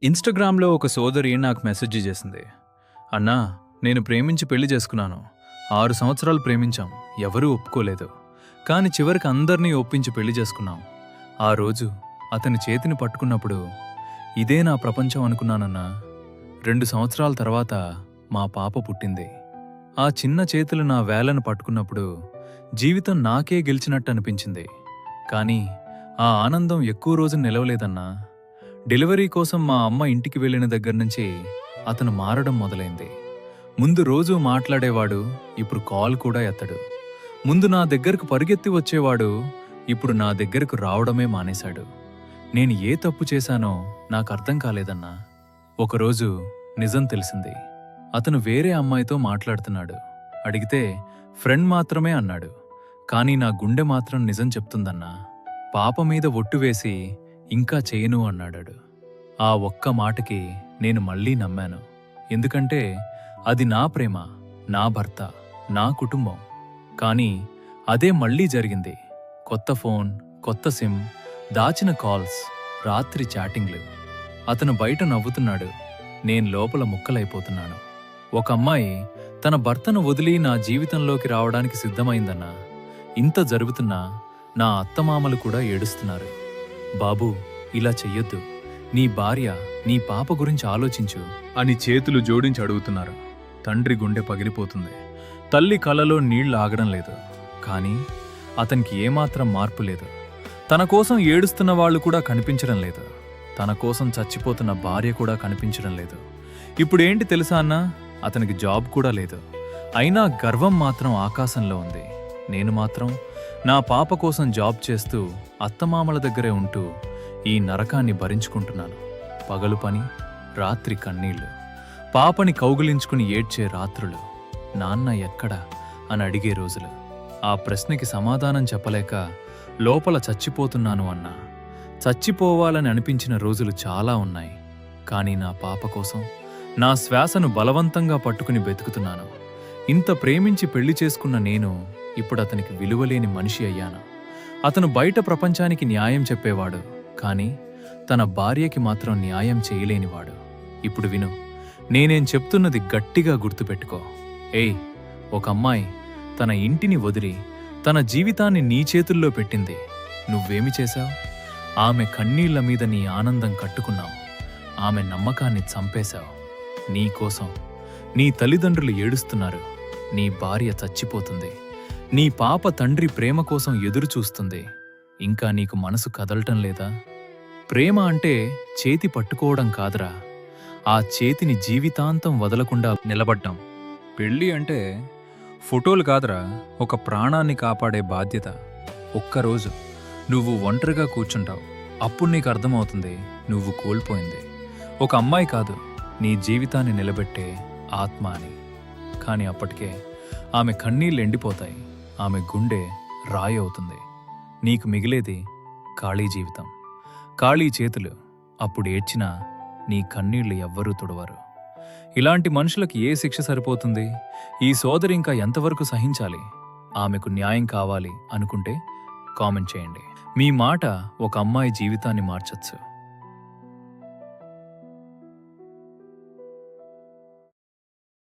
ఇన్‌స్టాగ్రామ్‌లో ఒక సోదరి నాకు మెసేజ్ చేసింది. అన్నా, నేను ప్రేమించి పెళ్లి చేసుకున్నాను. 6 సంవత్సరాలు ప్రేమించాం. ఎవరూ ఒప్పుకోలేదు. కానీ చివరికి అందర్నీ ఒప్పించి పెళ్లి చేసుకున్నాం. ఆ రోజు అతని చేతిని పట్టుకున్నప్పుడు ఇదే నా ప్రపంచం అనుకున్నానన్నా. 2 సంవత్సరాల తర్వాత మా పాప పుట్టింది. ఆ చిన్న చేతులు నా వేళ్లను పట్టుకున్నప్పుడు జీవితం నాకే గెలిచినట్టు అనిపించింది. కానీ ఆ ఆనందం ఎక్కువ రోజులు నిలవలేదన్నా. డెలివరీ కోసం మా అమ్మ ఇంటికి వెళ్ళిన దగ్గర్నుంచి అతను మారడం మొదలైంది. ముందు రోజూ మాట్లాడేవాడు, ఇప్పుడు కాల్ కూడా ఎత్తడు. ముందు నా దగ్గరకు పరిగెత్తి వచ్చేవాడు, ఇప్పుడు నా దగ్గరకు రావడమే మానేశాడు. నేను ఏ తప్పు చేశానో నాకు అర్థం కాలేదన్నా. ఒకరోజు నిజం తెలిసింది. అతను వేరే అమ్మాయితో మాట్లాడుతున్నాడు. అడిగితే ఫ్రెండ్ మాత్రమే అన్నాడు. కానీ నా గుండె మాత్రం నిజం చెప్తుందన్నా. పాప మీద ఒట్టు వేసి ఇంకా చేయను అన్నాడాడు. ఆ ఒక్క మాటకి నేను మళ్ళీ నమ్మాను. ఎందుకంటే అది నా ప్రేమ, నా భర్త, నా కుటుంబం. కానీ అదే మళ్ళీ జరిగింది. కొత్త ఫోన్, కొత్త సిమ్, దాచిన కాల్స్, రాత్రి చాటింగ్లు. అతను బయట నవ్వుతున్నాడు, నేను లోపల ముక్కలైపోతున్నాను. ఒక అమ్మాయి తన భర్తను వదిలి నా జీవితంలోకి రావడానికి సిద్ధమైందన్నా. ఇంత జరుగుతున్నా నా అత్తమామలు కూడా ఏడుస్తున్నారు. బాబూ, ఇలా చెయ్యొద్దు. నీ భార్య, నీ పాప గురించి ఆలోచించు అని చేతులు జోడించి అడుగుతున్నారు. తండ్రి గుండె పగిలిపోతుంది. తల్లి కళ్ళలో నీళ్లు ఆగడం లేదు. కానీ అతనికి ఏమాత్రం మార్పు లేదు. తన కోసం ఏడుస్తున్న వాళ్ళు కూడా కనిపించడం లేదు. తన కోసం చచ్చిపోతున్న భార్య కూడా కనిపించడం లేదు. ఇప్పుడేంటి తెలుసా అన్నా, అతనికి జాబ్ కూడా లేదు. అయినా గర్వం మాత్రం ఆకాశంలో ఉంది. నేను మాత్రం నా పాప కోసం జాబ్ చేస్తూ అత్తమామల దగ్గరే ఉంటూ ఈ నరకాన్ని భరించుకుంటున్నాను. పగలు పని, రాత్రి కన్నీళ్లు, పాపని కౌగిలించుకుని ఏడ్చే రాత్రులు, నాన్న ఎక్కడా అని అడిగే రోజులు. ఆ ప్రశ్నకి సమాధానం చెప్పలేక లోపల చచ్చిపోతున్నాను అన్నా. చచ్చిపోవాలని అనిపించిన రోజులు చాలా ఉన్నాయి. కానీ నా పాప కోసం నా శ్వాసను బలవంతంగా పట్టుకుని బతుకుతున్నాను. ఇంత ప్రేమించి పెళ్లి చేసుకున్న నేను ఇప్పుడు అతనికి విలువలేని మనిషి అయ్యాను. అతను బయట ప్రపంచానికి న్యాయం చెప్పేవాడు, కానీ తన భార్యకి మాత్రం న్యాయం చేయలేనివాడు. ఇప్పుడు విను, నేనేం చెప్తున్నది గట్టిగా గుర్తుపెట్టుకో. ఏయ్, ఒక అమ్మాయి తన ఇంటిని వదిలి తన జీవితాన్ని నీ చేతుల్లో పెట్టింది. నువ్వేమి చేశావు? ఆమె కన్నీళ్ల మీద నీ ఆనందం కట్టుకున్నావు. ఆమె నమ్మకాన్ని చంపేశావు. నీకోసం నీ తల్లిదండ్రులు ఏడుస్తున్నారు. నీ భార్య చచ్చిపోతుంది. నీ పాప తండ్రి ప్రేమ కోసం ఎదురు చూస్తుంది. ఇంకా నీకు మనసు కదలటం లేదా? ప్రేమ అంటే చేతి పట్టుకోవడం కాదురా, ఆ చేతిని జీవితాంతం వదలకుండా నిలబడ్డం. పెళ్ళి అంటే ఫోటోలు కాదురా, ఒక ప్రాణాన్ని కాపాడే బాధ్యత. ఒక్కరోజు నువ్వు ఒంటరిగా కూర్చుంటావు. అప్పుడు నీకు అర్థమవుతుంది నువ్వు కోల్పోయింది ఒక అమ్మాయి కాదు, నీ జీవితాన్ని నిలబెట్టే ఆత్మ అని. కానీ అప్పటికే ఆమె కన్నీళ్ళు ఎండిపోతాయి. ఆమె గుండె రాయి అవుతుంది. నీకు మిగిలేది ఖాళీ జీవితం, ఖాళీ చేతులు. అప్పుడు ఏడ్చినా నీ కన్నీళ్లు ఎవ్వరూ తుడవరు. ఇలాంటి మనుషులకు ఏ శిక్ష సరిపోతుంది? ఈ సోదరి ఇంకా ఎంతవరకు సహించాలి? ఆమెకు న్యాయం కావాలి అనుకుంటే కామెంట్ చేయండి. మీ మాట ఒక అమ్మాయి జీవితాన్ని మార్చొచ్చు.